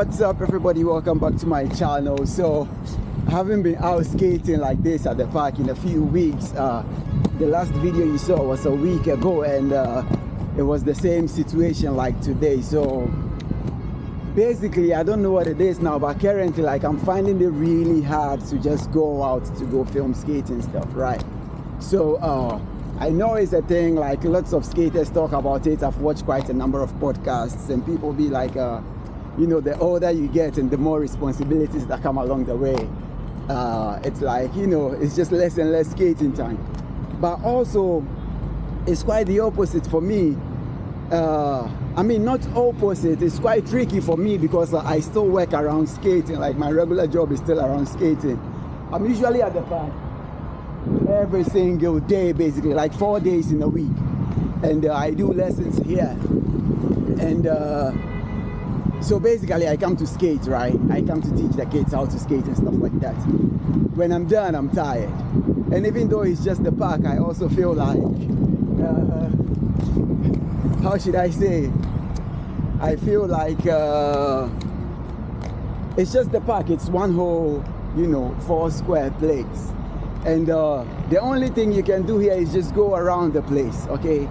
What's up, everybody? Welcome back to my channel. So I haven't been out skating like this at the park in a few weeks. The last video you saw was a week ago, and it was the same situation like today. So basically, I don't know what it is now, but currently, like, I'm finding it really hard to just go out to go film skating stuff, right? So I know it's a thing, like lots of skaters talk about it. I've watched quite a number of podcasts, and people be like, you know, the older you get and the more responsibilities that come along the way, it's like, you know, it's just less and less skating time. But also, it's quite the opposite for me. I mean, not opposite, it's quite tricky for me because I still work around skating. Like, my regular job is still around skating. I'm usually at the park every single day, basically, like 4 days in a week. And I do lessons here. And so basically, I come to skate, right? I come to teach the kids how to skate and stuff like that. When I'm done, I'm tired. And even though it's just the park, I also feel like, how should I say? I feel like it's just the park. It's one whole, you know, 4 square place. And the only thing you can do here is just go around the place, okay?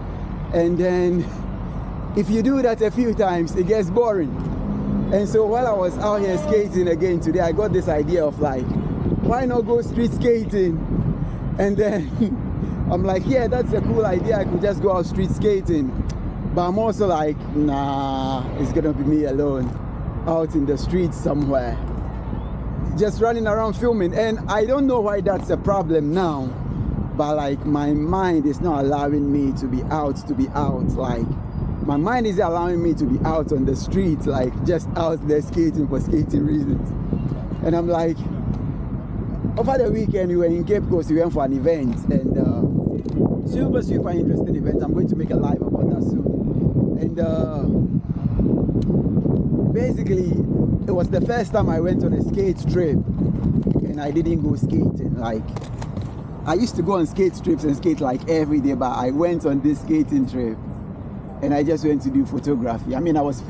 And then if you do that a few times, it gets boring. And so while I was out here skating again today, I got this idea of like, why not go street skating? And then I'm like, yeah, that's a cool idea. I could just go out street skating. But I'm also like, nah, it's gonna be me alone out in the streets somewhere, just running around filming. And I don't know why that's a problem now, but like, my mind is not allowing me to be out. Like, my mind is allowing me to be out on the street, like just out there skating for skating reasons. And I'm like, over the weekend we were in Cape Coast. We went for an event, and super interesting event. I'm going to make a live about that soon. And basically, it was the first time I went on a skate trip and I didn't go skating. Like, I used to go on skate trips and skate like every day, but I went on this skating trip and I just went to do photography. I mean, I was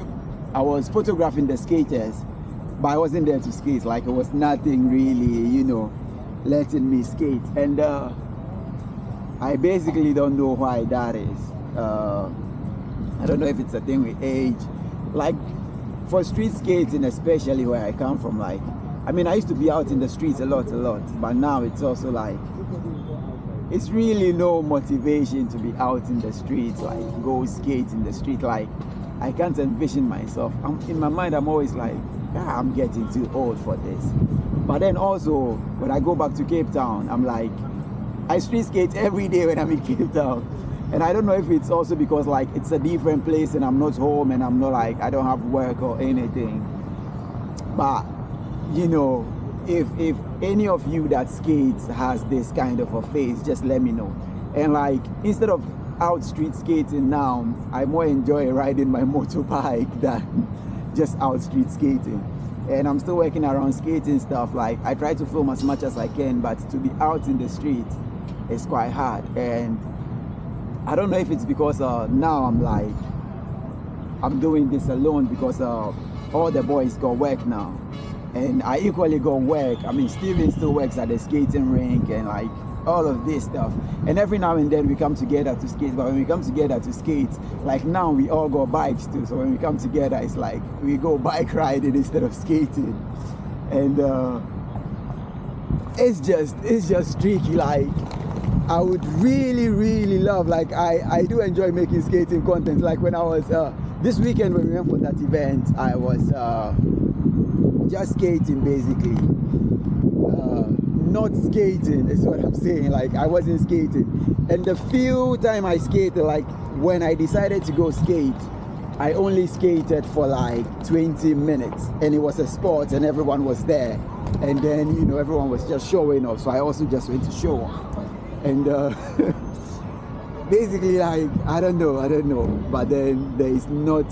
photographing the skaters, but I wasn't there to skate. Like, it was nothing really, you know, letting me skate. And I basically don't know why that is. I don't know if it's a thing with age. Like, for street skating, especially where I come from, like, I mean, I used to be out in the streets a lot, but now it's also like, it's really no motivation to be out in the streets, like go skate in the street. Like, I can't envision myself. In my mind, I'm always like, I'm getting too old for this. But then also, when I go back to Cape Town, I'm like, I street skate every day when I'm in Cape Town. And I don't know if it's also because, like, it's a different place and I'm not home and I'm not, like, I don't have work or anything. But, you know, if any of you that skates has this kind of a face, just let me know. And like, instead of out street skating now, I more enjoy riding my motorbike than just out street skating. And I'm still working around skating stuff. Like, I try to film as much as I can, but to be out in the street is quite hard. And I don't know if it's because now I'm like, I'm doing this alone because all the boys got work now. And I equally got work. I mean, Steven still works at the skating rink and like all of this stuff. And every now and then we come together to skate. But when we come together to skate, like now we all got bikes too. So when we come together, it's like we go bike riding instead of skating. And it's just tricky. Like, I would really love, like, I do enjoy making skating content. Like, when I was this weekend when we went for that event, I was just skating, basically. Not skating is what I'm saying. Like, I wasn't skating. And the few time I skated, like when I decided to go skate, I only skated for like 20 minutes. And it was a sport and everyone was there. And then, you know, everyone was just showing off. So I also just went to show off. And basically, like, I don't know. But then there is not,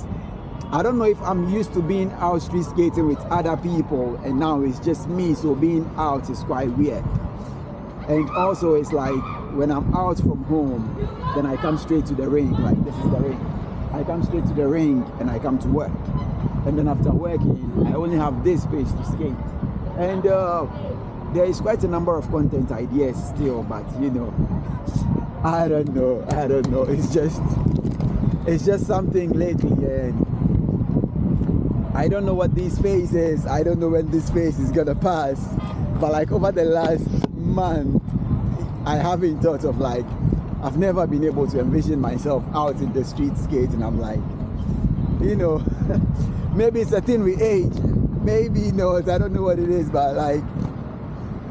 I don't know if I'm used to being out street skating with other people and now it's just me, so being out is quite weird. And also, it's like when I'm out from home, then I come straight to the rink. Like, this is the rink. I come straight to the ring and I come to work. And then after working, I only have this space to skate. And there is quite a number of content ideas still, but you know, I don't know. It's just something lately, and I don't know what this phase is. I don't know when this phase is gonna pass. But like over the last month, I haven't thought of like, I've never been able to envision myself out in the street skating. I'm like, you know, maybe it's a thing with age, maybe not, I don't know what it is, but like,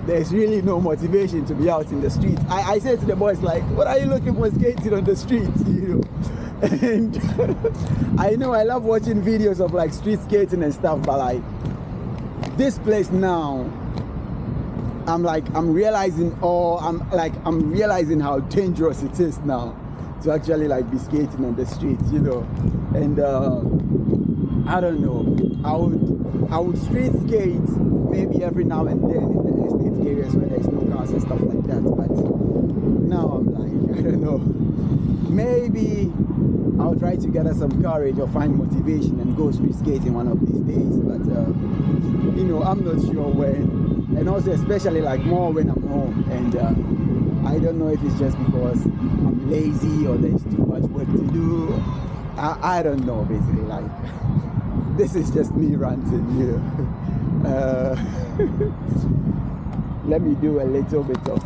there's really no motivation to be out in the street. I say to the boys like, what are you looking for skating on the streets, you know? And I know I love watching videos of like street skating and stuff, but like, this place now, I'm realizing how dangerous it is now to actually like be skating on the streets, you know. And I don't know, I would street skate maybe every now and then in the estate areas where there's no cars and stuff like that, but now I'm like, I don't know, maybe I'll try to gather some courage or find motivation and go street skating one of these days, but you know, I'm not sure when. And also especially like more when I'm home, and I don't know if it's just because I'm lazy or there's too much work to do. I don't know, basically. Like, this is just me ranting here. Let me do a little bit of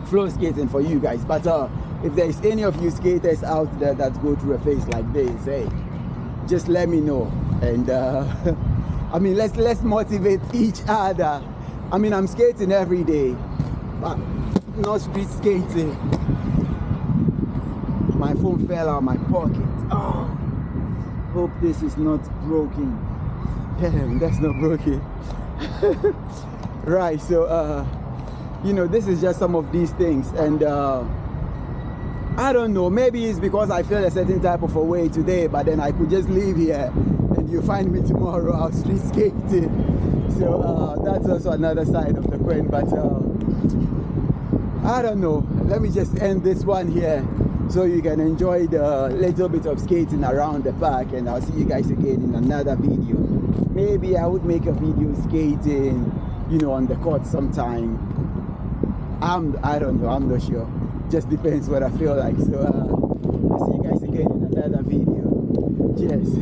flow skating for you guys, but if there's any of you skaters out there that go through a phase like this, hey, just let me know. And I mean, let's motivate each other. I mean, I'm skating every day, but not street skating. My phone fell out of my pocket. Oh, hope this is not broken. Damn, that's not broken. Right, so you know, this is just some of these things, and I don't know, maybe it's because I feel a certain type of a way today, but then I could just leave here and you find me tomorrow out street skating. So that's also another side of the coin, but I don't know. Let me just end this one here so you can enjoy the little bit of skating around the park, and I'll see you guys again in another video. Maybe I would make a video skating, you know, on the court sometime. I don't know, I'm not sure. Just depends what I feel like. So I'll see you guys again in another video. Cheers.